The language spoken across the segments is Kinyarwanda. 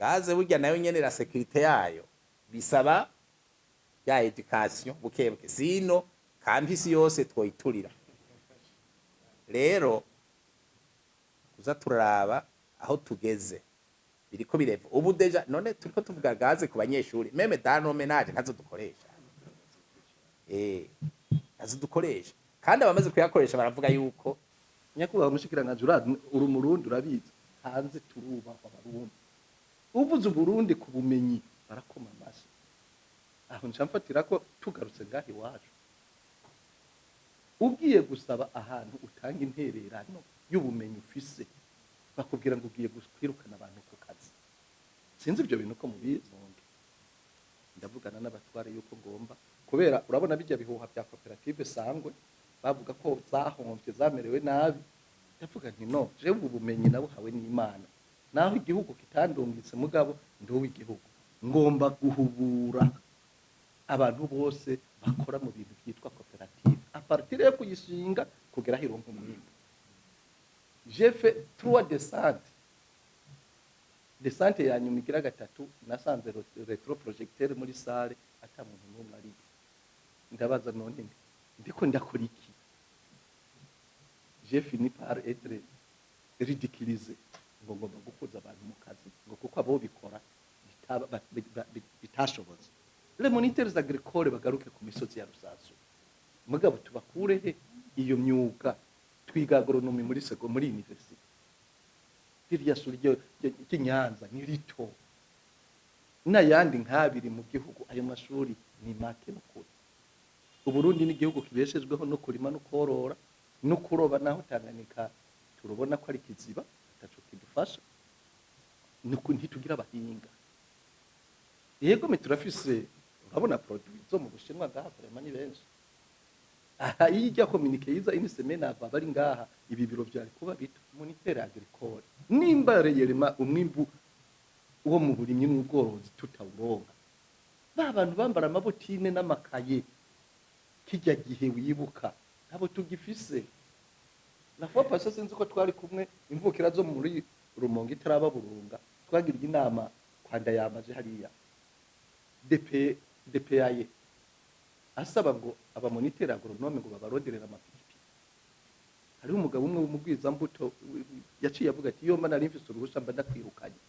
gaze burya nayo nyene la sécurité yayo bisaba ya education bukebuke sino kampisi yose twoyiturira rero kuza turaraba aho tugeze biriko bireva ubu deja none turiko tuvuga gaze ku banyeshuri meme dano menage ntazo dukoresha ntazo dukoresha kandi abamaze kuyakoresha baravuga yuko nyakuba umushikiranganje uri umurundi urabizi hanze turubahwa abarundi uvuze uburundi ku bumenyi barakoma amashi aho ncamfatira ko tugarutse ngahi wacu ugiye gusaba ahantu utanga intererano y'ubumenyi ufise bakubwira ngo ugiye kwirukana abantu ku kazi sinzi ibyo bintu ko mubizonge ndavugana n'abatware yuko ngomba kubera urabona bijya bihuha bya koperative sangwe bavuga ko zahomvye zamerewe nabi ndavuga nti no je ubumenyi nabo hawe n'Imana naho igihugu kitandungitse mugabo ndo w'igihugu ngomba guhubura abantu bose bakora mu bintu byitwa koperative a partir yo kuyishinga kugera hironka umwimbo j'ai fait 3 descente ya nyuma igira gatatu nasanze retro projecteur muri salle ata muntu n'umwe ari ndabaza none ndiko ndakora iki j'ai fini par être ridiculisé ngo ngomba gukuza abantu mu kazi ngo kuko abo bikora bitashoboze les moniteurs agricoles bagaruke ku misozi ya Rusasu mugabo tubakure he iyo myuga twiga agronomy muri university ririya shuri ry'Inyanza ni rito n'ayandi nkabiri mu gihugu ayo mashuri ni make n'ukuri Uburundi ni igihugu kibeshejweho no kurima no korora no kuroba naho Tanganyika turubona ko ari kiziba ataco kidufasha nuko ntitugira abahinga yego me turafise urabona produit zo mu Bushinwa ngaha vraiment ni benshi aha ijya communique yiza ini semaine ava bari ngaha ibi biro byari kuba bito moniteur agricole nimba reyerema umwimbu uwo mu burimyi n'ubworozi tutawuronga babantu bambara amabotine n'amakaye kijya gihe wibuka nabo tugifise la fois passée sinzi ko twari kumwe imvukira zo muri Rumonge itaraba Burunga twagirye inama kwanda yamaje hariya DPAye asaba ngo aba moniteur agronome ngo babaronderera amapikipiki hari umugabo umwe w'umugwiza mbuto yaciye avuga ati yo mana rimfise uruhusha mba ndakwirukanye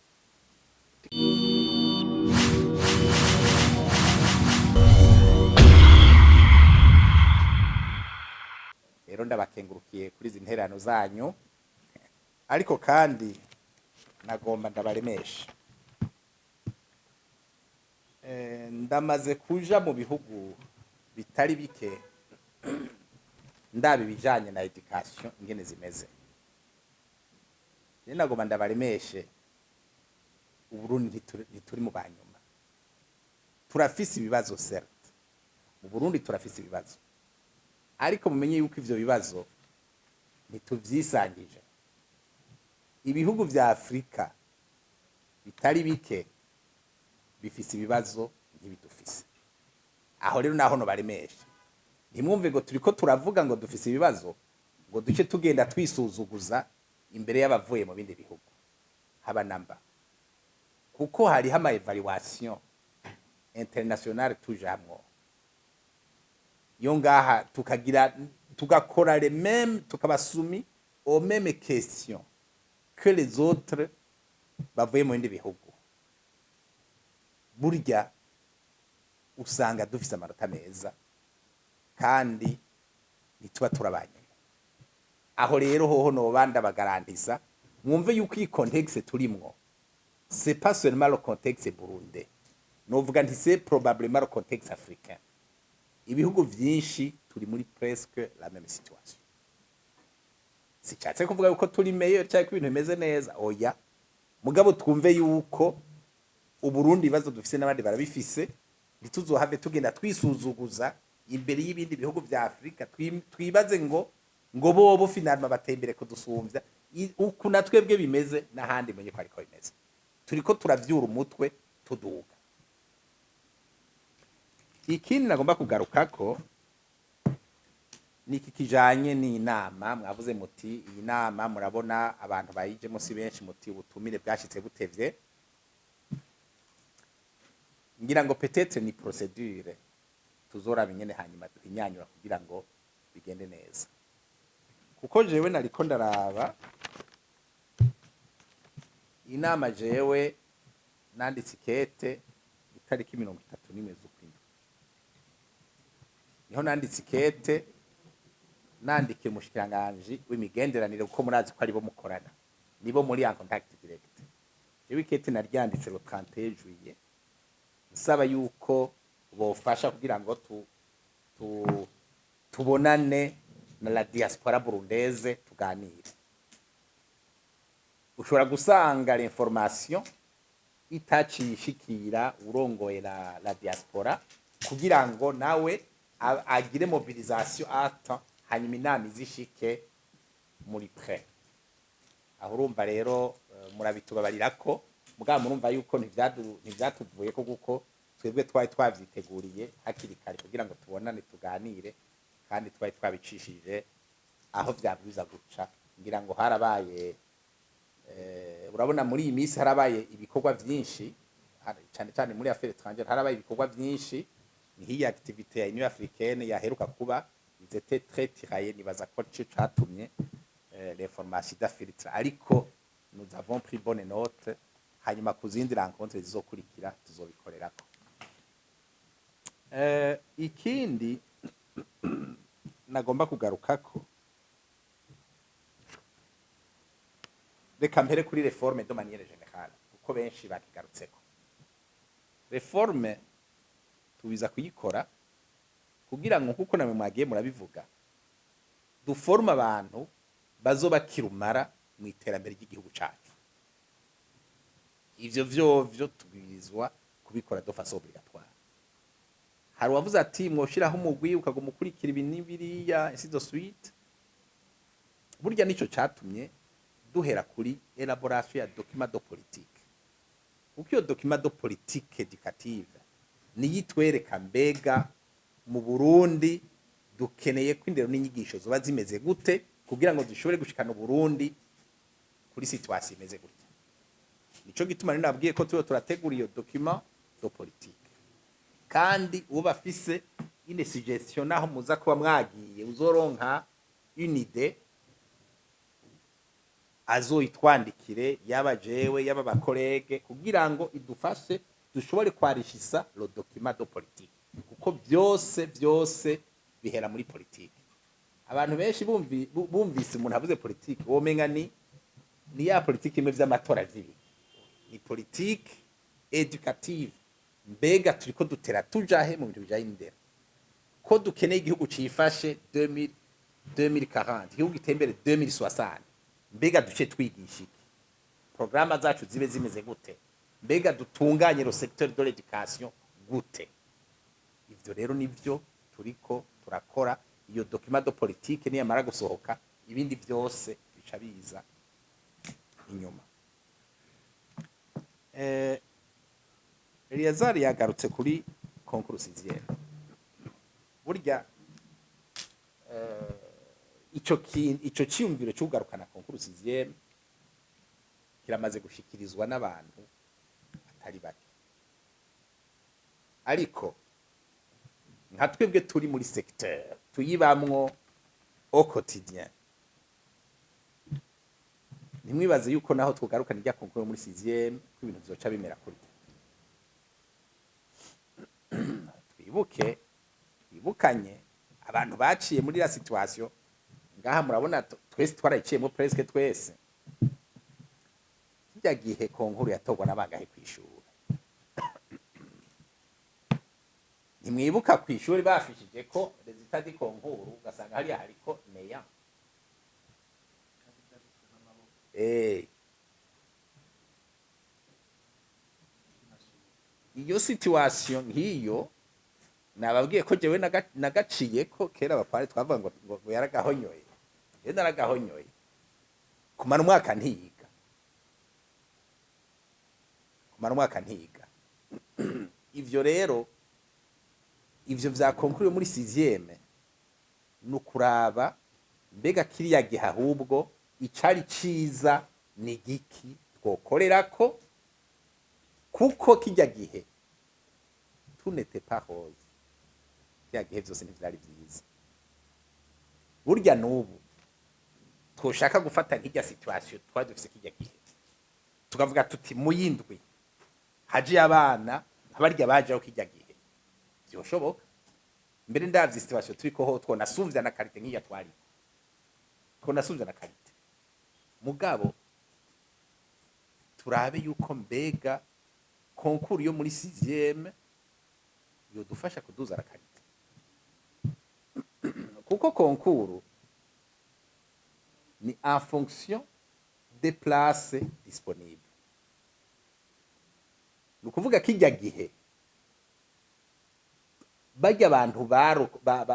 rero ndabakengurukiye kuri izi nterano zanyu ariko kandi nagomba ndabaremesha ndamaze kuja mu bihugu bitari bike ndabi bijanye na education ingene zimeze rero nagomba ndabaremeshe Uburundi ntituri mu banyuma turafise ibibazo certes mu Burundi turafise ibibazo ariko mumenye yuko ivyo bibazo ntituvyisangije ibihugu vya Afrika bitari bike bifise ibibazo nk'ibidufise aho rero naho no baremesha ntimwumve ngo turiko turavuga ngo dufise ibibazo ngo duce tugenda twisuzuguza imbere y'abavuye mu bindi bihugu haba namba kuko hari hama evaluation internationale tujamwo yo ngaha tugakora les mêmes tukabasumi aux mêmes questions que les autres bavuye mu bindi bihugu burya usanga dufise amanota meza kandi nituba turabanye aho rero hoho no banda bagarantisa mwumve yuko iyi contexte turimwo c'est pas seulement le contexte burundais novuga nti c'est probablement le contexte africain ibihugu vyinshi turi muri presque la même situation sicatse kuvuga yuko turi meilleur cyangwa ko ibintu bimeze neza oya mugabo twumve yuko Uburundi bibazo dufise n'abandi barabifise ntituzohave tugenda twisuzuguza imbere y'ibindi bihugu vya Afrika twibaze ngo bobo finalement batembere ko dusumvya uku natwebwe bimeze n'ahandi menye ko ariko bimeze turiko turavyura umutwe tuduga ikindi nagomba kugarukako niki kijanye n'inama mwavuze muti iyi nama murabona abantu bayijemo si benshi muti ubutumire bwashitse butevye ngira ngo peut-être ni procedure tuzoraba ingene hanyuma duhinyanyura kugira ngo bigende neza, kuko jewe nariko ndaraba inama jewe nanditse ikete itariki 31 z'ukwindwi, niho nanditse ikete nandikira umushikiranganji w'imigenderanire, kuko murazi ko aribo mukorana, nibo muri en contact direct. Jewe ikete naryanditse le 31 juillet nsaba yuko bofasha kugira ngo tubonane na la diaspora burundaise tuganire. Ushobora gusanga l'information itaciye ishikira urongoye la diaspora kugira ngo nawe agire mobilisation ata hanyuma inama izishike muri pre. Aho urumva rero murabitubabarira ko mugabo murumva yuko ntivyatuvuye ko kuko twebwe twari twavyiteguriye hakiri kare kugira ngo tubonane tuganire, kandi twari twabicishije aho vyabwiza guca. Ngira ngo harabaye urabona muri iyi minsi harabaye ibikorwa vyinshi cyane cyane muri affaires étrangères, harabaye ibikorwa vyinshi. Ni hiya activité ya Union africaine yaheruka kuba ils étaient très tiraillés, nibaza ko cyo catumye l'information d'afiltre, ariko nous avons pris bonne note, hanyuma kuzindi rencontre zizokurikira tuzobikorerako. Ikindi nagomba kugarukako, reka mpere kuri réforme de manière générale kuko benshi bakigarutseko. Réforme tubiza kuyikora kugira ngo kuko namwe mwagiye murabivuga duforma abantu bazoba kirumara mu iterambere ry'igihugu cacu. Ivyo vyovyo tubwirizwa kubikora de façon obligatoire. Hari wavuze ati mwoshiraho umugwi ukaguma ukurikira ibi n'ibiriya ainsi de suite. Burya nico catumye duhera kuri élaboration ya document de politique, kuko iyo document de politique éducative niyitwereka mbega mu Burundi dukeneye ko indero n'inyigisho zoba zimeze gute kugira ngo dushobore gushikana Burundi kuri situation imeze gute. Nico gituma rero nabwiye ko turategura iyo document de politique, kandi uwo bafise une suggestion naho muza kuba mwagiye uzoronka une idée azoyitwandikire, yaba jewe yaba bakorege, kugira ngo idufashe dushobore kwarishisa lo document de politique, kuko byose bihera muri politique. Abantu benshi bumvise umuntu avuze politique womenga ni ya politique imwe vy'amatora vy'ibi. Ni politique éducative, mbega turiko dutera tujahe mu bintu bijanye n'indero, ko dukeneye igihugu cifashe 2040, igihugu gitembere 2060. Mbega duce twigisha iki, programa zacu zibe zimeze gute, mbega dutunganye le secteur de l'éducation gute. Ivyo rero nivyo turiko turakora. Iyo document de politique ni yamara gusohoka ibindi byose bica biza inyuma. Eliezer yagarutse kuri concours sixième. Burya ico ciyumviro cyugarukana concours sixième kiramaze gushikirizwa n'abantu atari bake, ariko nka twebwe turi muri secteur tuyibamwo au quotidien, nimwibaze yuko naho tugarukana irya concours muri sixième ko ibintu byoca bimera kuri. Twibukanye abantu baciye muri la situation ngaha, murabona twese twarayiciyemo presque twese. Kijya gihe concours yatogwa n'abagahe kwishura, nimwibuka kwishuri bafishije ko resultat di concours ugasanga hariya hariko neya. Iyo situation nk'iyo nababwiye ko jewe nagaciye ko kera bapare twavuga ngo yaragahonyoye. Rero naragahonyoye kumara umwaka ntiyiga, ivyo rero ivyo vya concours muri 6e nukuraba mbega kiriya gihe ahubwo icari ciza ni giki twokorerako, kuko kijya gihe tout n'était pas rose bya gihe byose ntivyari vyiza. Burya n'ubu twoshaka gufata nk'irya situation twari dufise kirya gihe tukavuga tuti muyindwi haje abana abarya bajeho kirya gihe vyoshoboka. Mbere ndavye situation turiko ho twonasumvya na karite nk'iya twari twonasumvya na karite mugabo turabe yuko mbega konkuru yo muri 6e yodufasha kuduza la karite kuko konkuru ni en fonction des places disponibles. Ni ukuvuga kijya gihe bajya abantu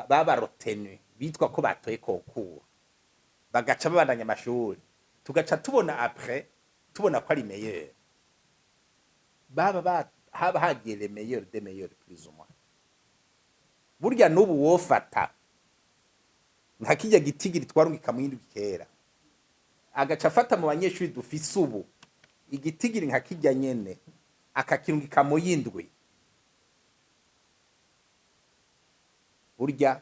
babarotenu bitwa ko batoye konkuru bagaca babandanya amashuri tugaca tubona après tubona ko ari meilleur haba hagiye le meilleur des meilleurs plus ou moins. Burya n'ubu wofata nka kijya gitigiri twarungika mu yindi kera agaca afata mu banyeshuri dufise ubu igitigiri nka kijya nyene akakirungika mu yindwi, burya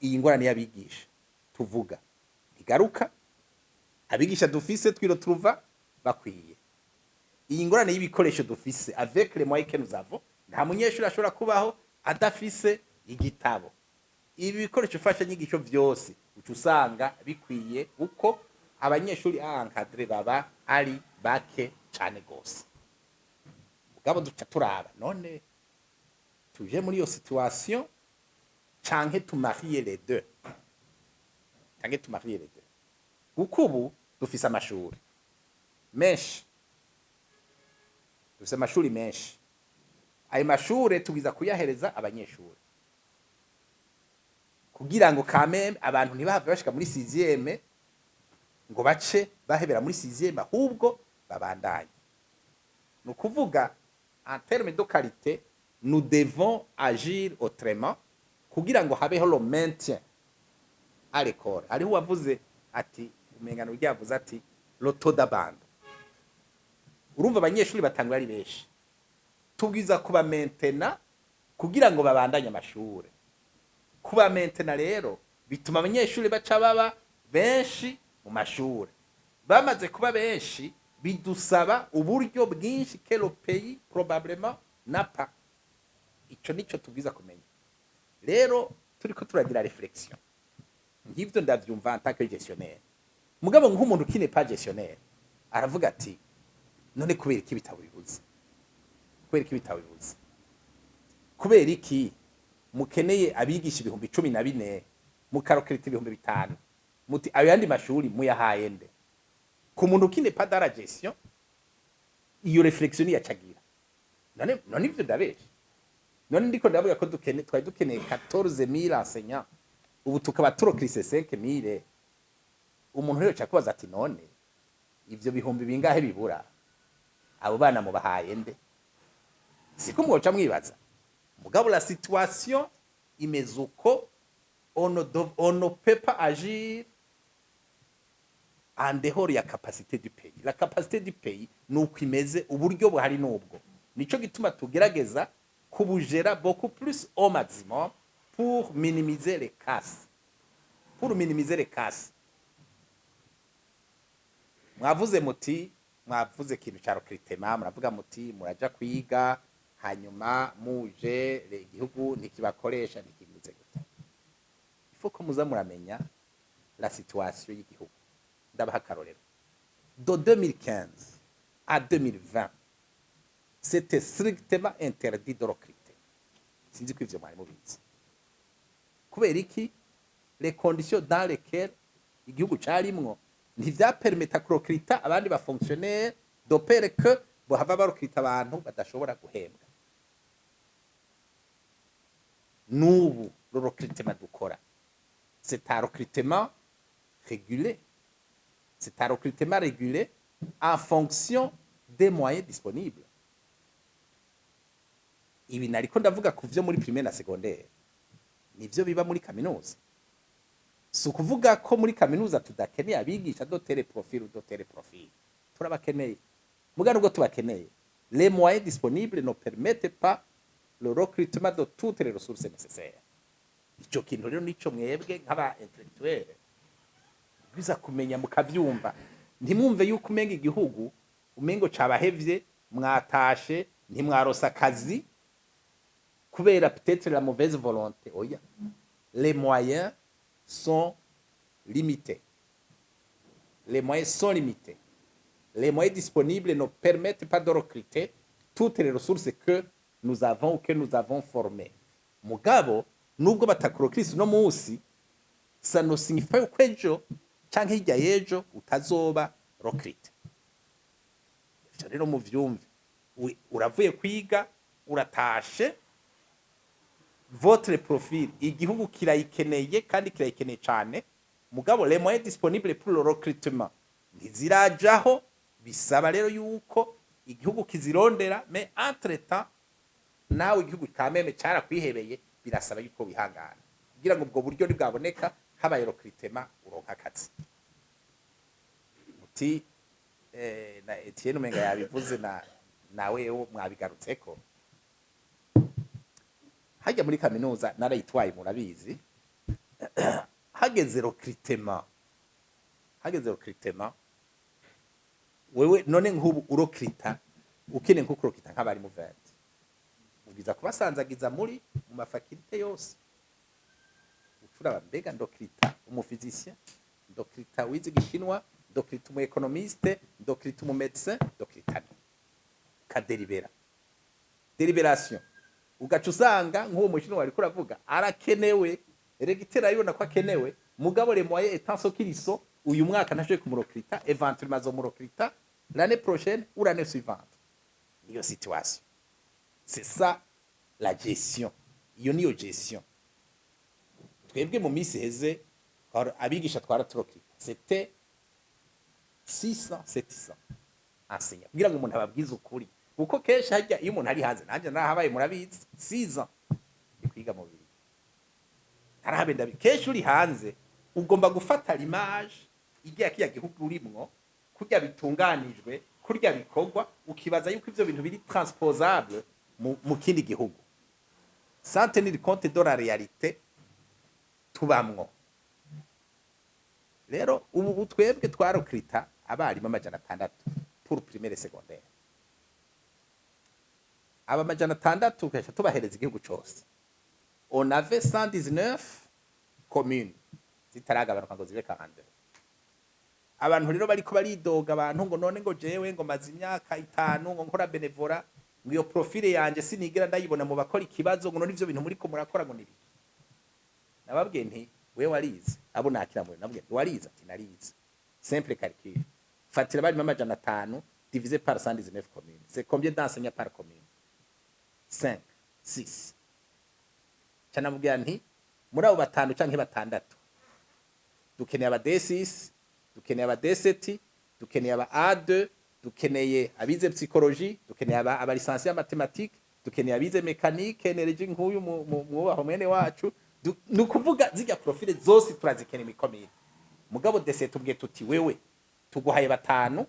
iyi ngorane y'abigisha tuvuga igaruka abigisha dufise twiro turuva bakwiye. Iyi ngorane y'ibikoresho dufise avec les moyens que nous avons nta munyeshuri ashobora kubaho adafise igitabo. Ibi bikoresho fasha nyigisho vyose uca usanga bikwiye uko abanyeshuri encadré baba ari bake cane gose. Mugabo duca turaba none tuje muri iyo situation canke tumarier les deux, canke tumarier les deux. Kuko ubu dufise amashuri menshi, dufise amashuri menshi, ayo mashure tugiza kuyahereza abanyeshuri kugira ngo kameme abantu ntibahave bashika muri 6e ngo bace bahebera muri 6e ahubwo babandanye. Ni ukuvuga en termes de qualité nous devons agir autrement kugira ngo habeho le maintien à l'école. Hariho wavuze ati umengano ryavuze ati le taux d'abandon. Urumva abanyeshuri batangwa ari benshi tubwiza kuba maintena kugira ngo babandanye amashuri. Kuba maintena rero bituma abanyeshuri baca baba benshi mu mashuri. Bamaze kuba benshi bidusaba uburyo bwinshi que le pays probablement n'a pas. Ico nico tubwiza kumenya. Rero turiko turagira reflexion. Ngivyo ndavyumva en tant que gestionnaire. Mugabo nk'umuntu kine pas gestionnaire aravuga ati none kubera iki bitabo bibuze? Kubera iki bitabo bibuze? Kubera iki mukeneye abigisha 14,000 mukarokirita 5,000 muti ayo yandi mashuri muyahaye nde? Ku muntu kine pas dans la gestion iyo reflexion yacagira. None ivyo ndabeshe. None ndiko ndavuga ko twari dukeneye 14,000 enseignants ubu tukaba turokrise 5,000. Umuntu rero cyakubaza ati none ivyo bihumbi bingahe bibura? Abo bana mu bahaye nde? Siko mwoca mwibaza. Mugabo la situation imeze uko on ne peut pas agir en dehors ya capacité du pays. La capacité du pays nuko imeze uburyo buhari nubwo. Nico gituma tugerageza kubujera beaucoup plus au maximum pour minimiser les casses. Pour minimiser les casses. Mwavuze muti mwavuze ikintu cya recrutement muravuga muti muraja kwiga hanyuma muje igihugu ntikibakoresha ntikimuze gute. Il faut que muza muramenya la situation y'igihugu. Ndabaha karorero. De 2015 à 2020 c'était strictement interdit de recruter. Sinzi ko ivyo mwari mubizi. Kubera iki les conditions dans lesquelles igihugu carimwo ntivyapermeta kurokrita abandi ba fonctionnaire de pere que bohava barokrita abantu badashobora guhembwa. Nubu le recrutement dukora c'est un recrutement régulé. C'est un recrutement régulé en fonction des moyens disponibles. Ibi nariko ndavuga kuvyo muri primaire na secondaire nivyo biba muri kaminuza. Si ukuvuga ko muri kaminuza tudakeneye abigisha dotere profil. Turabakeneye. Muga nubwo tubakeneye les moyens disponibles ne permettent pas le recrutement de toutes les ressources nécessaires. Ico kintu rero nico mwebwe nk'aba intellectuel biza kumenya mukavyumva, ntimwumve yuko umenga igihugu umengo cabahevye mwatashe ntimwarosa akazi kubera peut-être la mauvaise volonté. Oya, les moyens sont limités. Les moyens sont limités. Les moyens disponibles ne permettent pas de recruter toutes les ressources que nous avons ou que nous avons formées. Mugabo, nubwo batakurokirisi no munsi, ça ne signifie ko ejo canke hirya y'ejo utazoba recruté. Ivyo rero muvyumve. Uravuye kwiga, uratashe, votre profil igihugu kirayikeneye kandi kirayikeneye cane. Mugabo les moyens disponibles pour le recrutement ntizirajaho, bisaba rero yuko igihugu kizirondera, mais entre temps nawe igihugu kameme carakwihebeye, birasaba yuko wihangana kugira ngo ubwo buryo bwaboneka habaye recrutement uronka akazi. Muti na Etienne umenga yabivuze nawe mwabigarutseko. Hajya muri kaminuza narayitwaye murabizi. hageze recrutement wewe none nk'ubu urokrita ukene nko kurokita nk'abari mu venti ubwiza kubasanzagiza mu mafakulte yose, ucura mbega ndokrita umufizicien, ndokrita wize gishinwa, ndokrita umu economiste, ndokrita umu médecin, ndokrita ka deliberation ugaca usanga nk'uwo mushinwa wari kuravuga arakenewe, regitera yibona ko akenewe, mugabo les moyens étant ce qu'ils sont, uyu mwaka ntashoboye kumurokrita, éventuellement azomurokrita l'année prochaine ou l'année suivante. Niyo situation. C'est ça la gestion. Iyo niyo gestion. Twebwe mu misi heze abigisha twaraturokita, c'était 600 700 enseignants. Kugira ngo umuntu ababwize ukuri, kuko kenshi hajya iyo umuntu ari hanze, nanje narahabaye murabizi 6 ans kwiga mu biri. Narahabenda kenshi uri hanze ugomba gufata l'image igiye kiya gihugu urimwo, kurya bitunganijwe, kurya bikorwa, ukibaza yuko ivyo bintu biri transposable mu kindi gihugu, sans tenir compte de la réalité tubamwo. Rero ubu twebwe twarokrita abarimu 600 pour primaire et secondaire. Aba 600 kesha tubahereza igihugu cyose. On avait 119 communes zitaragabanuka ngo zibe 42. Abantu rero bariko baridoga abantu ngo none ngo jewe ngo mazi imyaka 5 ngo nkora benevora, ngo iyo profile yanje sinigera ndayibona mu bakora ikibazo, ngo none ivyo bintu muri ko murakora ngo nibi. Nababwiye nti we warize, abo nakira muri nabwiye warize, ati narize. Simple calcul. Fatira bari 500 divisé par 119 communes. C'est combien d'enseignants par commune? 5, 6. Canamubwira nti muri abo batanu canke batandatu dukeneye aba D6, dukeneye aba D7, dukeneye aba A2, dukeneye abize psychologie, dukeneye aba licencié en mathématiques, dukeneye abize mécanique, énergie nk'uyu mu mwene wacu. Nukuvuga zijya profile zose turazikeneye mikomeye. Mugabo D7 tubwiye tuti wewe tuguhaye batanu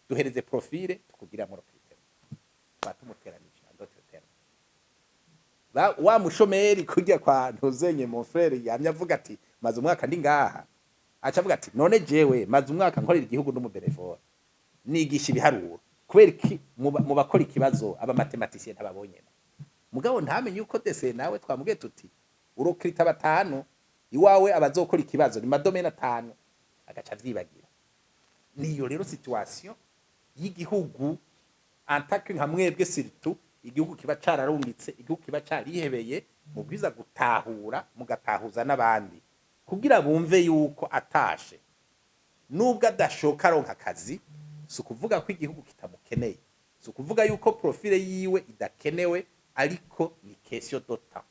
duhereze profile tukugira mu recrutement. Batumuteranije ndote tera. Wa mushomeri kujya kwa ntuzenye mon frère yamya avuga ati maze umwaka ndi ngaha. Acha avuga ati none jewe maze umwaka nkorera igihugu no mu benevora. Nigisha ibiharuro. Kubera iki mu bakora ikibazo aba mathematiciens ntababonye. Mugabo ntamenye yuko dese nawe twamubwiye tuti urokrita batanu iwawe abazokora ikibazo ni madomena 5 agaca vyibagira. Niyo rero situation y'igihugu antake nka mwebwe surtout igihugu kiba cararungitse, igihugu kiba carihebeye, mubwiza gutahura mugatahuza n'abandi kugira bumve yuko atashe nubwo adashoka aronka akazi. Si ukuvuga ko igihugu kitamukeneye, si ukuvuga yuko profile yiwe idakenewe, ariko ni question de temps.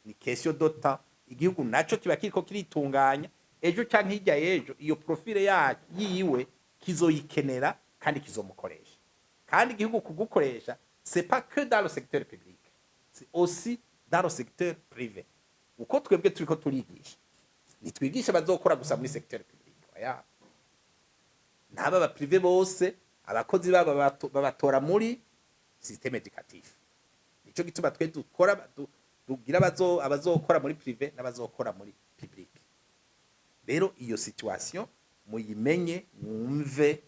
Ni question de temps. Igihugu naco kiba kiriko kiritunganya, ejo canke hirya y'ejo iyo profile yiwe kizoyikenera kandi kizomukoresha. Kandi igihugu kugukoresha c'est pas que dans le secteur public, c'est aussi dans le secteur privé. Uko twebwe turiko turigisha nitwigisha bazokora gusa muri secteur public, oya naba ba privé bose abakozi baba babatora muri système éducatif. nico gituma twe dukora tugira abazokora muri privé n'abazokora muri public. Rero iyo situation muyimenye, mwumve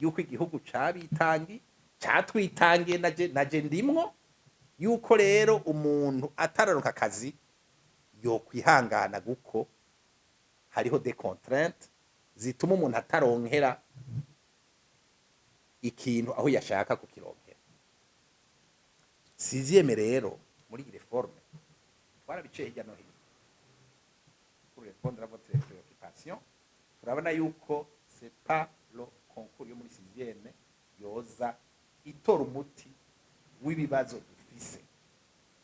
yuko igihugu cabitangi catwitangiye, naje ndimwo, yuko rero umuntu atararonka akazi yo kwihangana, guko hariho des contraintes zituma umuntu ataronkera ikintu aho yashaka kukironkera. Sixième rero muri iyi reforme twarabiciye hirya no hino pour répondre à votre préoccupation. Turabona yuko c'est pas le concours yo muri sixième yoza itora umuti w'ibibazo dufise,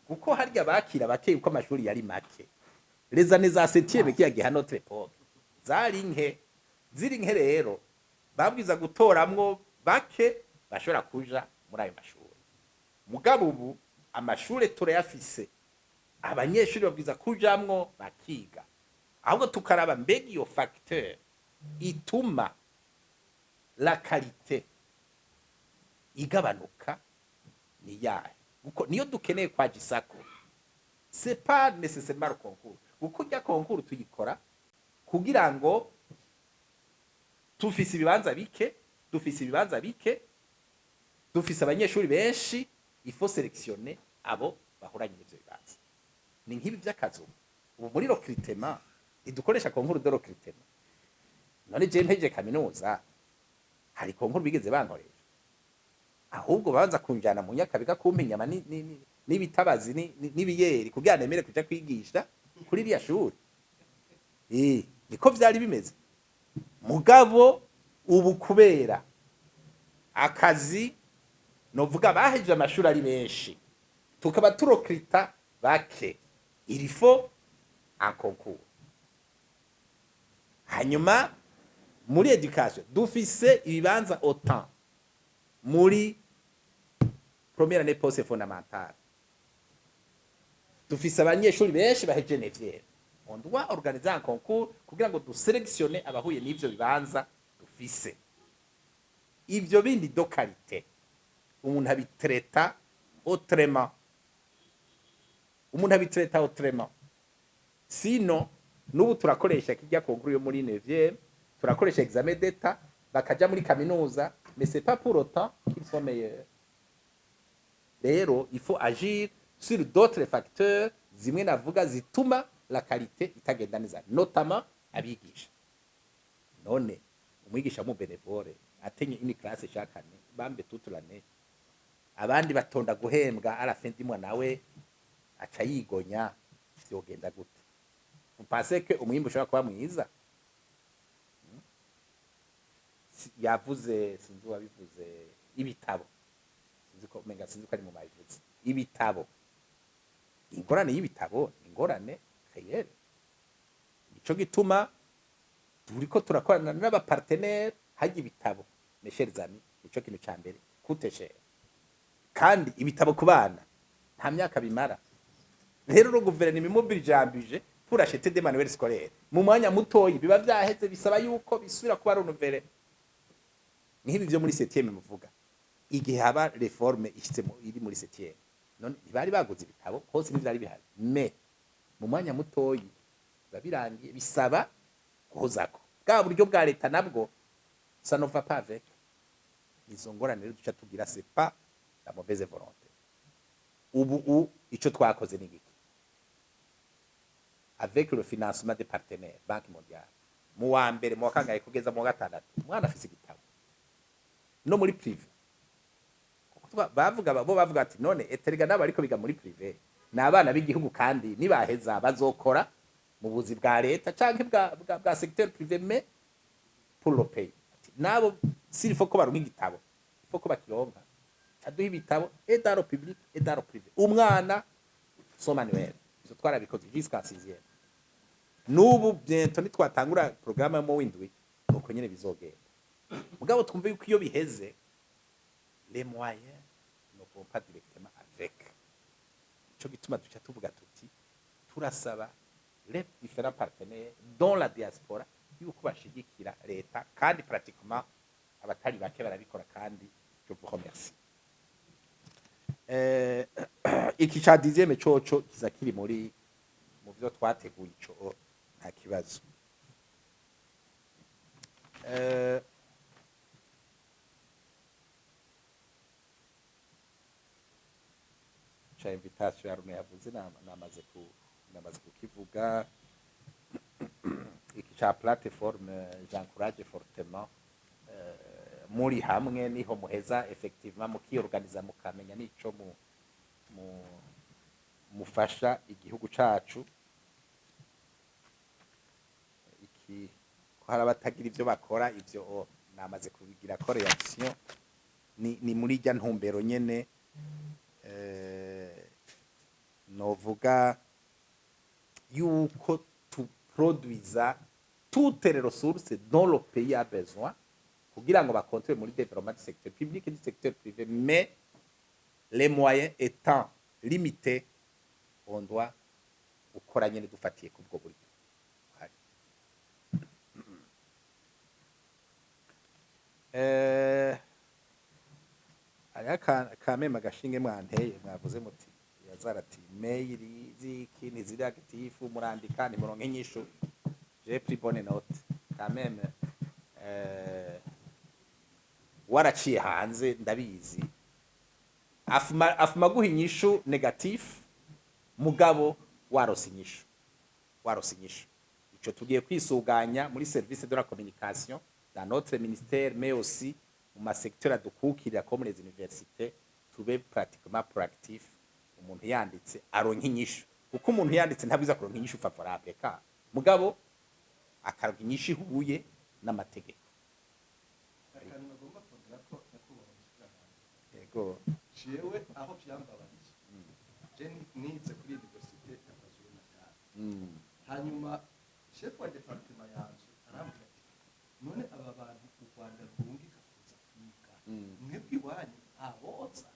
kuko harya bakira bakeye uko amashuri yari make. Les années za septième qui yagiye notre époque zari nke rero babwiza gutoramwo bake bashobora kuja muri ayo mashuri. Mugabo ubu amashuri turayafise, abanyeshuri babwiza kujamwo bakiga, ahubwo tukaraba mbega iyo facteur ituma la qualité igabanuka ni yahe. Kuko niyo dukeneye kwa Gisako, c'est pas nécessairement le concours, kuko rya concours tuyikora kugira ngo tufise ibibanza bike, dufise abanyeshuri benshi, il faut sélectionner abo bahuranye n'ivyo bibanza. Ni nk'ibi vy'akazu ubu muri recrutement idukoresha concours de recrutement. None je mpeje kaminuza hari concours bigeze bankoresha, ahubwo babanza kunjana mu Nyakabiga kumpa inyama n'ibitabazi n'ibiyeri kugira nemere kuja kwigisha kuri iriya shuri. Niko vyari bimeze. Mugabo ubu kubera akazi novuga baheje amashuri ari benshi, tukaba turokrita bake, il faut un concours. Hanyuma muri education dufise ibibanza autant muri première année poste fondamentale, dufise abanyeshuri benshi baheje nevyera. On doit organiser un concours kugira ngo duselectionne abahuye n'ivyo bibanza dufise. Ivyo bindi do qualité umuntu abitreta autrement, sino n'ubu turakoresha kijya concours yo muri 9e, turakoresha examen d'état bakaja muri kaminuza, mais c'est pas pour autant qu'ils sont meilleurs. Rero il faut agir sur d'autres facteurs zimwe navuga zituma la qualité itagenda neza, notamment abigisha. None umwigisha mu bénévole atenye ini classe chaque année bambe toute l'année, abandi batonda guhembwa à la fin du mois nawe aca yigonya, vyogenda gute? Vous pensez que umwimbo ushobora kuba mwiza? Yavuze sinzi wabivuze ibitabo, sinzi ko menga sinzi ko ari mu mayivuze ibitabo. Ingorane y'ibitabo ingorane réelle, nico gituma turiko turakorana n'aba partenaires haje ibitabo. Mes chers amis, nico kintu ca mbere coûte cher, kandi ibitabo ku bana nta myaka bimara. Rero ro guverinoma immobilije ambije pour acheter des manuels scolaires mu mwanya mutoyi, biba vyaheze bisaba yuko bisubira kuba renouvelé. Nk'ibi vyo muri 7e muvuga igihe haba reforme ishitse iri muri 7e, none ntibari baguze ibitabo hose n'ivyari bihari, mais mu mwanya mutoyi babirangiye bisaba guhozako bwa buryo bwa leta, nabwo ça ne va pas avec izo ngorane. Rero duca tugira c'est pas la mauvaise volonté. Ubu ico twakoze ni giki avec le financement des partenaires Banque mondiale, mu wa mbere mu wakangaye kugeza mu gatandatu umwana afise igitabo no muri privé. Bavuga ati none eterega nabo ariko biga muri privé n'abana b'igihugu, kandi nibaheza bazokora mu buzi bwa leta canke bwa secteur privé, mais pour le pays. Nabo s'il faut ko baronka igitabo, il faut ko bakironka, caduha ibitabo et dans le public et dans le privé. Umwana son manuel izo twarabikoze jusqu'à 6e. N'ubu bientôt nitwatangura programme mo windwi uko nyene bizogenda. Mugabo twumve yuko iyo biheze les moyens ne vont pas directement avec. Ico gituma duca tuvuga tuti turasaba les différents partenaires dont la diaspora yuko bashigikira leta, kandi pratiquement abatari bake barabikora, kandi je vous remercie. iki ca 10e coco kiza kiri muri mu byo twateguye ico nta kibazo. Ca invitation ya Rune yavuze namaze kukivuga. Iki ca plateforme j'encourage fortement muri hamwe niho muheza effectivement mukiorganiza mukamenya nico mufasha igihugu cacu. Iki ko hari abatagira ivyo bakora ivyo namaze kubigira ko reaction ni muri rya ntumbero nyene novuga yuko tu produisa toutes les ressources dont le pays a besoin kugira ngo bakontrole muri développement du secteur public et du secteur privé, mais les moyens étant limités on doit gukora nyene dufatiye kubwo buryo. Aya kamema gashinge mwanteye mwavuze muti yazarati mail ziki niziri active murandika ni muronke nyishu. J'ai pris bonne note quand même. Waraciye hanze ndabizi afuma guha inyishu negative mugabo warose inyishu ico tugiye kwisuganya muri service de la communication dans notre ministère mais aussi mu ma secteur adukukira comme les universités tube pratiquement proactif. Umuntu yanditse aronka inyishu kuko umuntu yanditse ntabwiza kuronka inyishu favorable ka mugabo akaronka inyishu ihuye n'amategeko. Yego jewe aho vyambabaje je nize kuri université ya Kwazulu Natal hanyuma chef wa departement yanje arambwira ati none aba bantu u Rwanda rurungika kuza kwiga mwebwe iwanyu aboza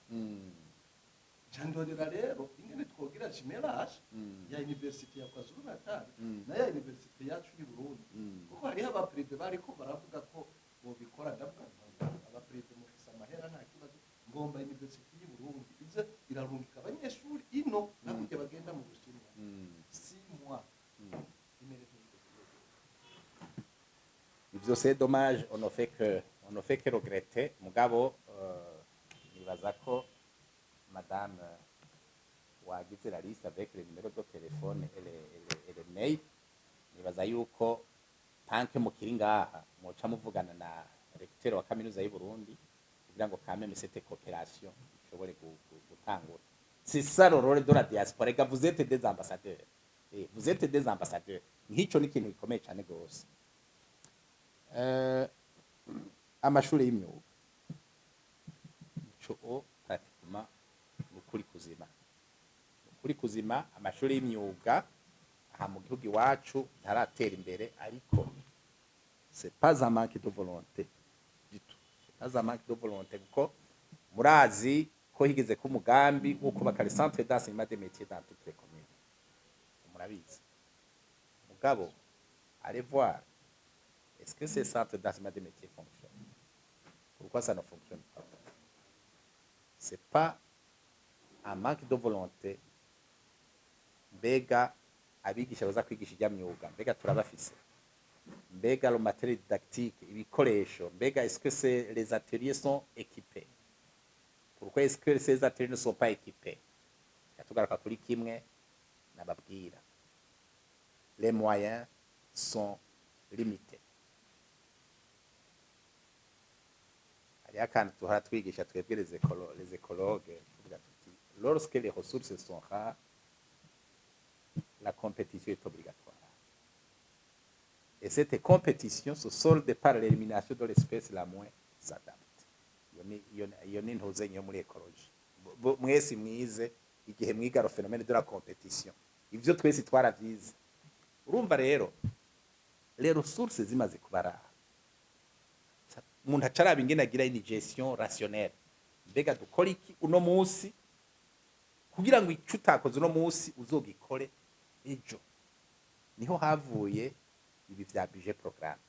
candorera rero ingene twogira jimelage ya université ya Kwazulu Natal na ya université yacu y'u Burundi kuko hari aba privé bariko baravuga ko bobikora ndavuga aba privé mufisa amahera nta kibazo ngomba university y'u Burundi ize irarungika abanyeshuri ino nakujya bagenda mu Bushinwa 6 mois ivyo c'est dommage. On ne fait que regretter mugabo nibaza ko madame wagize la liste avec les numéros de téléphone et les mail nibaza yuko tanke mukiri ngaha muca muvugana na recteur wa kaminuza y'u Burundi kugira ngo quand même cette coopération ishobore gutangura. C'est ça le rôle de la diaspora. Vous êtes des ambassadeurs. Vous êtes des ambassadeurs. Nk'ico ni kintu gikomeye cyane gose. Amashuri y'imyuga ico pratiquement ukuri kuzima amashuri y'imyuga aha mu gihugu iwacu ntaratera imbere ariko c'est pas un manque de volonté du tout. C'est pas un manque de volonté kuko murazi ko higeze ku mugambi wo kubaka le centre d'enseignement des métiers dans toutes les communes. Murabizi mugabo allez voir est-ce que ces centres d'enseignement des métiers fonctionnent? Pourquoi ça ne fonctionne pas? C'est pas un manque de volonté. Mbega abigisha baza kwigisha ijyamyuga mbega turabafise mbega le matériel didactique ibikoresho mbega est-ce que les ateliers sont équipés? Pourquoi est-ce que ces ateliers ne sont pas équipés? Yatugaruka kuri kimwe nababwira les moyens sont limités. Hariho akantu tuhora twigisha twebwe les écologues tuvuga tuti lorsque les ressources sont rares la compétition est obligatoire et cette compétition se solde par l'élimination de l'espèce la moins adaptée. Iyo ni ntuze nyo muri ecologie mwese mwize igihe mwiga le phénomène de la compétition ivyo twese twaravyize. Urumva rero les ressources zimaze kubara umuntu acaraba ingene agira une gestion rationnelle. Mbega dukora iki uno munsi kugira ngo ico utakoze uno munsi uzogikore ejo. Niho havuye ibi vya budget programme.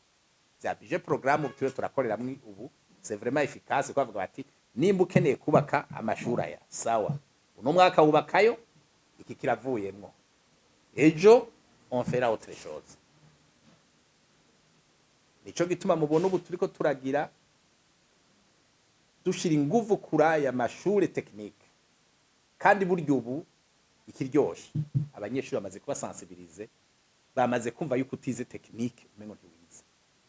Vya budget programme turiyo turakoreramwe ubu c'est vraiment efficace. Kwa vuga bati nimba ukeneye kubaka amashuri aya sawa uno mwaka wubakayo iki kiravuyemwo, ejo on fera autre chose. Nico gituma mubona ubu turiko turagira dushira inguvu kuri aya mashure technique, kandi burya ubu ikiryoshe abanyeshuri bamaze kuba sensibilize, bamaze kumva yuko utize technique umengo ntiwize.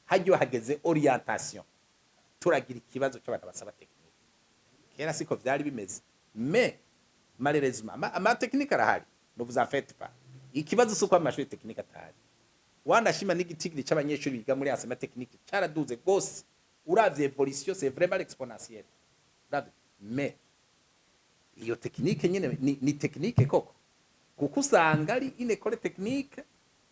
Hajyo hageze orientation turagira ikibazo cy'abantu basaba technique, kera siko vyari bimeze, mais malheureusement ama technique arahari, ne vous en faites pas. Ikibazo suko amashuri technique atari, wanashima n'igitigiri c'abanyeshuri biga muri asema technique cyaraduze gose, uravye evolution c'est vraiment exponentielle, mais iyo technique nyene ni technique koko, kuko usanga ari une école technique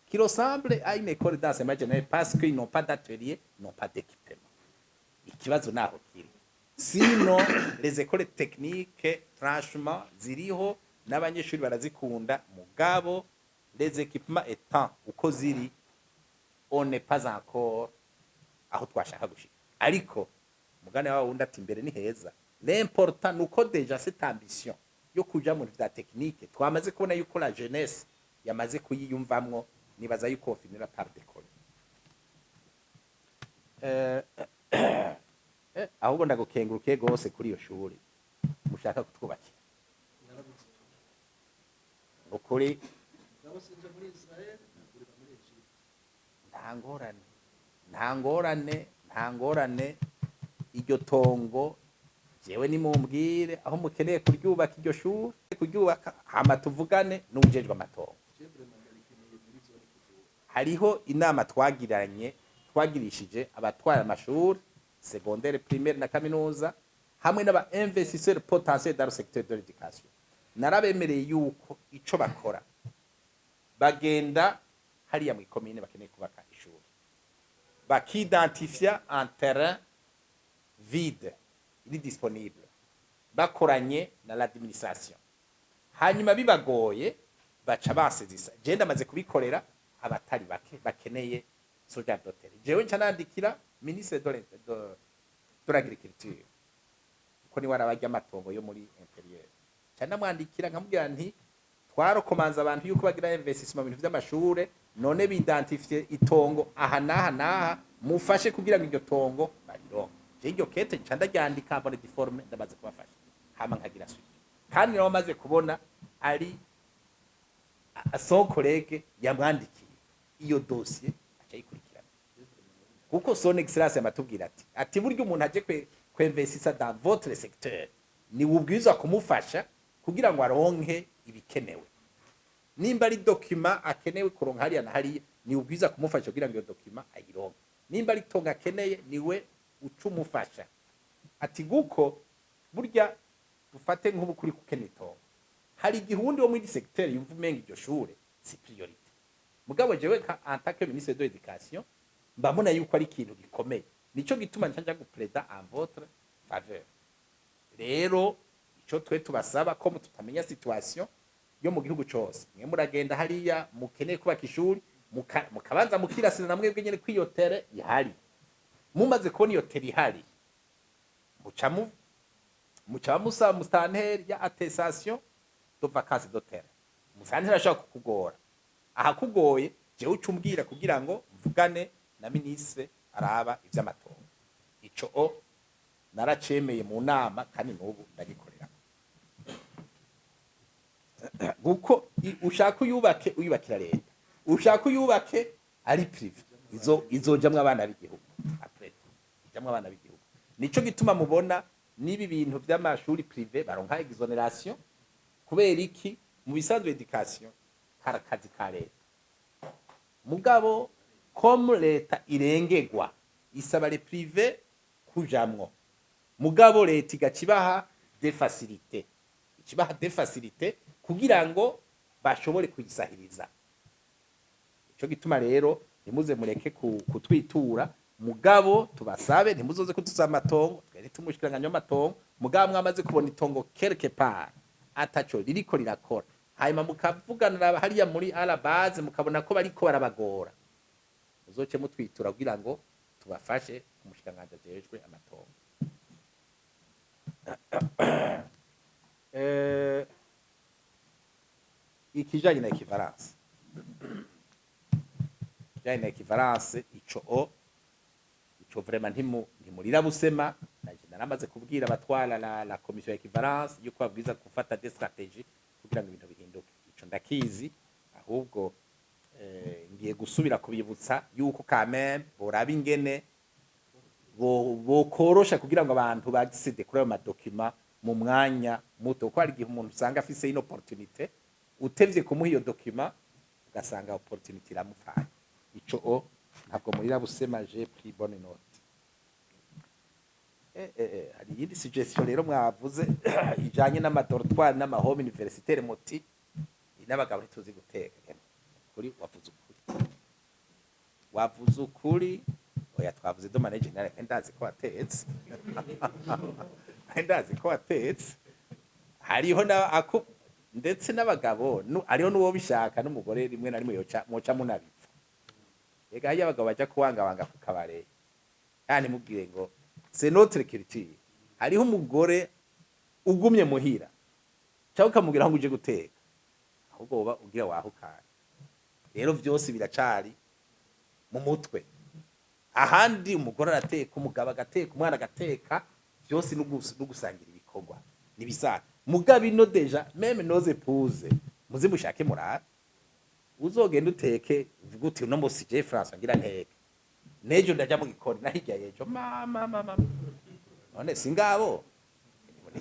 qui ressemble à une école d'enseignement général parce qu'ils n'ont pas d'atelier, n'ont pas d'équipement. Ikibazo naho kiri. Sinon les écoles techniques franchement ziriho n'abanyeshuri barazikunda, mugabo les équipements étant uko ziri, on n'est pas encore aho twashaka gushika. Ariko mugane wa wundi ati imbere ni heza. L'important nuko déjà cette ambition yo kuja mu vya technique twamaze kubona yuko la jeunesse yamaze kuyiyumvamwo, nibaza yuko finira par d'école. Ahubwo ndagukengurukiye gose kuri iyo shuri mushaka kutwubakira. Ukuri nta ngorane iryo tongo jewe nimumbwire aho mukeneye kuryubaka iryo shuri, kuryubaka hama tuvugane n'ubujejwe amatongo. Hariho inama twagirishije abatwara amashuri secondaire, primaire na kaminuza hamwe n'aba investisseurs potentiels dans le secteur de l'éducation. Narabemereye yuko ico bakora bagenda hariya mu commune bakeneye kubaka ishuri, bakidentifia un terrain vide iri disponible, bakoranye na l'administration, hanyuma bibagoye baca basezisa. Je ndamaze kubikorera abatari bake bakeneye soja d'hôtel, jewe nca nandikira ministre de l'agriculture uko ni warabajya amatongo yo muri intérieur, cyane mwandikira nkamubwira nti twarokomanza abantu yuko bagira investissement mu bintu by'amashure, none bidentifie itongo aha naha mufashe kugira ngo iryo tongo barironke. Je iryo kete nca ndaryandika mbone diforme ndamaze kubafasha, hama nkagira suite, kandi nawe maze kubona ari son collègue yamwandikiye iyo dossier acayikurikirana, kuko son excellence yamatubwira ati buryo umuntu aje kwinvestisa dans votre secteur ni ubwiza kumufasha kugira ngo aronke ibikenewe. Nimba ari document akenewe kuronka hariya na hariya, ni ubwiza kumufasha kugira ngo iyo document ayironke. Nimba ari tonga akeneye, niwe ucumufasha. Ati guko burya dufate nk'ubu kuri kukeneye itongo, hari igihundi wo muri secteur yumva umenga iryo shure si priorité, mugabo jewe en tant que ministre de l'éducation mbamona yuko ari ikintu gikomeye, nico gituma nca gupleda en votre faveur. Rero ico twe tubasaba ko tutamenya situation yo mu gihugu cyose, mwe muragenda hariya mukeneye kubaka ishuri mukabanza mukirasira namwe bwe nyene kwiyotere ihari, mumaze kubona iyo teri ihari muca musa mustanteri ya attestation de vacances de terre. Mustanteri ashaka kukugora, aha kugoye jewe ucumbwira kugira ngo mvugane na ministre araba ivy'amatongo. Ico naracemeye mu nama kandi n'ubu ndagikorera. Guko ushaka uyubakira leta, ushaka uyubake ari privé, izojamwe abana b'igihugu après ijamwe abana b'igihugu. Nico gituma mubona nibi bintu by'amashuri privé baronka exoneration, kubera iki mu bisanzwe education karakazi ka leta, mugabo comme leta irengegwa isaba les privés kujamwo, mugabo leta igacibaha des facilités, ikibaha des facilités kugira ngo bashobore kuyisahiriza. Ico gituma rero ntimuze mureke kutwitura, mugabo tubasabe ntimuzoze kutuza amatongo, twari tumushikiranganya amatongo, mugabo mwamaze kubona itongo quelque part ataco ririko rirakora, hanyuma mukavugana hariya muri à la base mukabona ko bariko barabagora, muzoce mutwitura kugira ngo tubafashe kumushikiranganya jejwe amatongo. ikijanye na equivalence kijanye na equivalence ico vraiment ntimurira busema naramaze kubwira abatwara la commission ya equivalence yuko babwiza gufata des stratégies kugira ngo ibintu bihinduke ico ndakizi ahubwo ngiye gusubira kubibutsa yuko quand même boraba ingene bokorosha kugira ngo abantu bagiside kuri ayo madokima mu mwanya muto ko hari igihe umuntu usanga afise ino opportunité utevye kumuha iyo dokima ugasanga opportunité iramupfaye ico ntabwo murira busema je pris bonne note hari yindi suggestion rero mwavuze ijanye n'amadortoir n'amahome universitaire moti n'abagabo ntituzi guteka kuri wavuze ukuri oya twavuze do manager general ndazi ko atetse ndazi ko atetse hariho na ako ndetse n'abagabo hariho n'uwo bishaka n'umugore rimwe na rimwe moca munabipfa ega iyo abagabo baja kuwangabanga ku kabare kandi mubwire ngo c'est notre culture hariho umugore ugumye muhira cyangwa ukamubwira ngo uje guteka ahubwo uba ugira wahukana rero vyose biracari mu mutwe ahandi umugore arateka umugabo agateka umwana agateka byose n'ugusangira ibikorwa nibisaka mugabo ino deja meme noze puze muzi mushake murara uzogenda uteke uvuga uti uno musi je France ngira nteke nejo ndaja mu gikoni nahirya yejo mama none singabo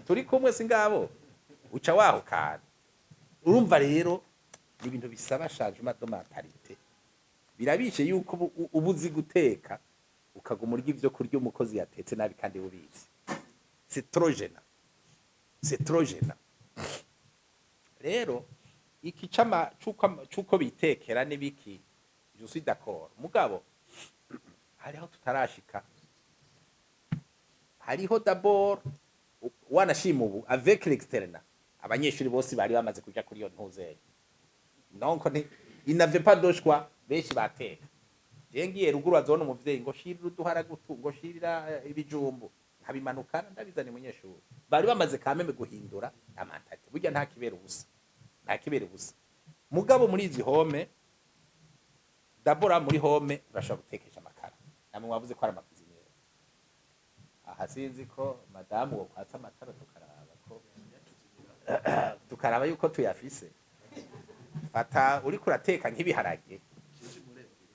turi kumwe singabo uca wahukana urumva rero ni ibintu bisaba changement de mentalité birabishe yuko ubuzi guteka ukaguma urya ivyo kurya umukozi yatetse nabi kandi ubizi c'est trop gênant rero iki cama cuko bitekera nibiki je suis d'accord mugabo hariho tutarashika hariho d'abord wanashima ubu avec l'externe abanyeshuri bose bari bamaze kuja kuri iyo ntuzeye donc il n'avait pas de choix benshi bateka jengiye ruguru azona umuvyeyi ngo shirira uduhara gutu ngo shirira ibijumbu nkabimanukana ndabizane munyeshuri bari bamaze kameme guhindura amantati burya nta kibera ubusa mugabo muri izi home dabora muri home urashobora gutekesha amakara namwe wavuze ko ari amakuzinere aha sinzi ko madamu wo kwatsa amatara tukaraba yuko tuyafise fata uri kurateka nk'ibiharage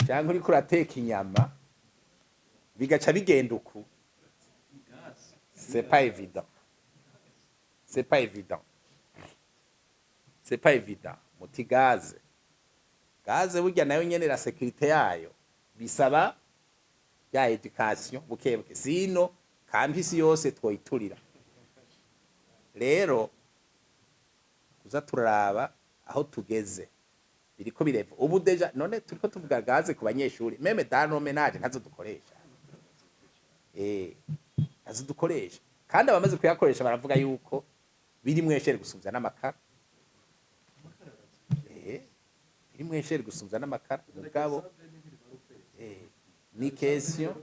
cyangwa uri kurateka inyama bigaca bigenda uku c'est pas évident muti gaze burya nayo nyene la sécurité yayo bisaba ya education bukebuke sino kampisi yose twoyiturira rero kuza turaraba aho tugeze biriko bireva ubu deja none turiko tuvuga gaze ku banyeshuri meme dano menage ntazo dukoresha ntazo dukoresha kandi abamaze kuyakoresha baravuga yuko biri mweshere gusumvya n'amakara biri mweshere gusumvya n'amakara mugabo ni question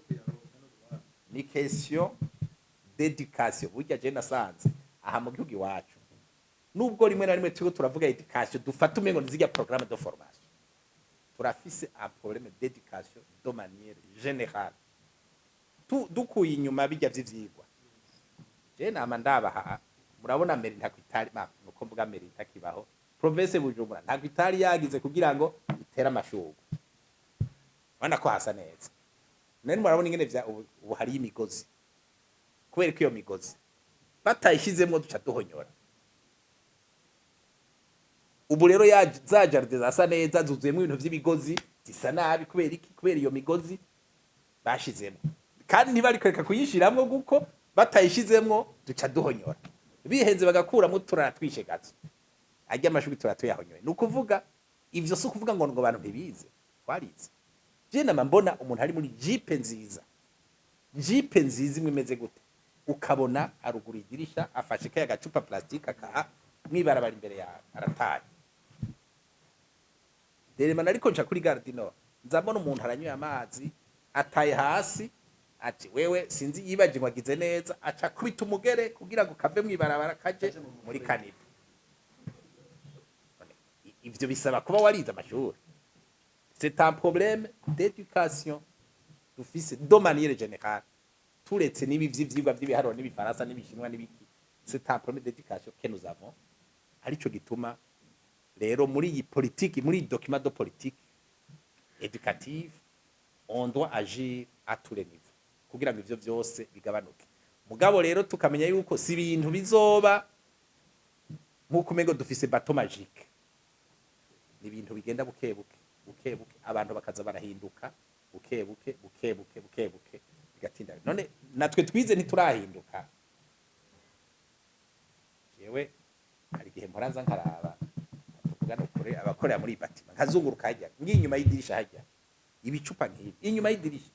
d'éducation burya je nasanze aha mu gihugu iwacu nubwo rimwe na rimwe turiko turavuga education dufata umengo nizijya programme de formation turafise un problème d'éducation de manière générale dukuye inyuma bijya vy'ivyigwa je nama ndabaha murabona meri ntakwitari nuko mvuga meri ntakibaho province Bujumbura ntakwitari yagize kugira ngo itera amashurwe bana ko hasa neza nari murabona ingene vya ubu hari imigozi kubera ko iyo migozi batayishizemo duca duhonyora ubu rero za jardin zasa neza zuzuyemo ibintu vy'ibigozi zisa nabi kubera iki kubera iyo migozi bashizemo kandi ntibari kureka kuyishiramwo guko batayishizemo duca duhonyora bihenze bagakuramo turara twishe gato ajya amashuri turatoyahonyoye nukuvuga ivyo si kuvuga ngo abantu ntibize twarize je nama mbona umuntu ari muri jipe nziza imwe imeze gute ukabona aruguru idirisha afashe kaya gacupa plastique aka mwibarabara imbere yawe arataye deremana ariko nca kuri gardino nzabona umuntu aranywa amazi ataye hasi ati wewe sinzi yibaje ngwagize neza aca kubita umugere kugira ngo kave mwibarabara kaje muri kanivu ivyo bisaba kuba warize amashuri. C'est un problème d'éducation dufise de manière générale, turetse n'ibi vy'ivyigwa vy'ibiharuro n'ibifaransa n'ibishinwa n'ibiki, c'est un problème d'éducation que nous avons, arico gituma rero muri iyi politique, muri iyi document de politique éducative, on doit agir à tous les niveaux kugira ngo ivyo vyose bigabanuke. Mugabo rero tukamenya yuko si ibintu bizoba nk'uko umengo dufise bateau magique, ni ibintu bigenda bukebuke bukebuke, abantu bakaza barahinduka bukebuke bukebuke bukebuke bigatinda. None natwe twize ntiturahinduka. Jewe hari igihe mporanza nkaraba tuvugana ukuri abakorera muri batima nkazunguruka hajya ngiye inyuma y'idirisha hajya ibicupa nk'ibi inyuma y'idirisha,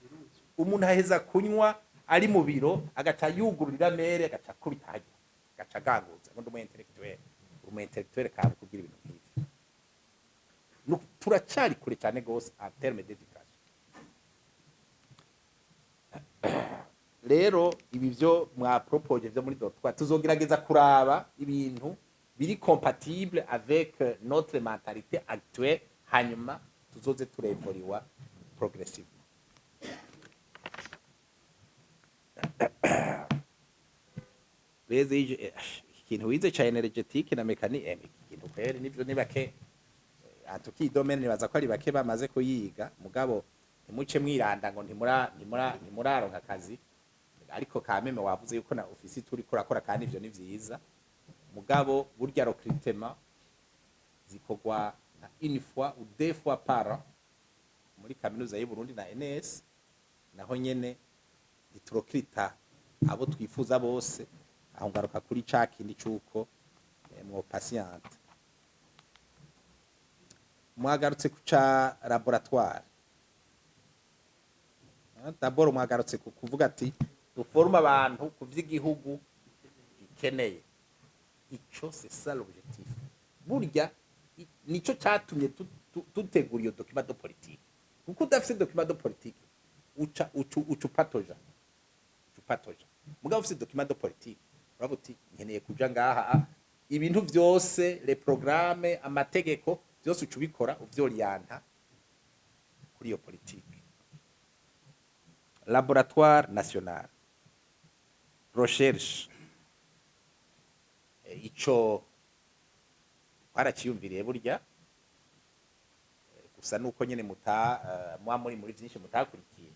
umuntu aheza kunywa ari mu biro agaca yugururira mere agaca kubita hajya agaca ganguza ngo ndumu intellectuel kandi kugira ibintu nk'ibi. Turacari kure cyane gose en terme d'éducation. Rero ibi byo mwa propose byo muri dotwa tuzogerageza kuraba ibintu biri compatible avec notre mentalité actuelle, hanyuma tuzoze turevoriwa progressivement. Beze ikintu wize cha energetique na mécanique, ikintu kweri nivyo nibake atuki domaine nibaza ko ari bake bamaze kuyiga, mugabo ntimuce mwiranda ngo ntimuraronka akazi, ariko kameme wavuze yuko na ofisi turi kurakora kandi ivyo ni vyiza. Mugabo burya recrutement zikogwa na une fois ou deux fois par an muri kaminuza y'u Burundi na NS, naho nyene iturokrita abo twifuza bose, aho ngaruka kuri ca kindi cuko mu patient mwagarutse kuca laboratoire. D'abord mwagarutse kuvuga ati duforma abantu kuvy'igihugu gikeneye. Ico c'est ça l'objectif. Burya nico catumye tutegura iyo document de politique. Kuko udafise document de politique ucupatoja. Mugabo ufise document de politique uravuga uti nkeneye kuja ngaha, ibintu vyose les programmes amategeko byose ucubikora uvyoriyanta kuri iyo politique. Laboratoire national recherche, ico baraciyumviriye burya, gusa nuko nyene mwa muri vyinshi mutakurikiye.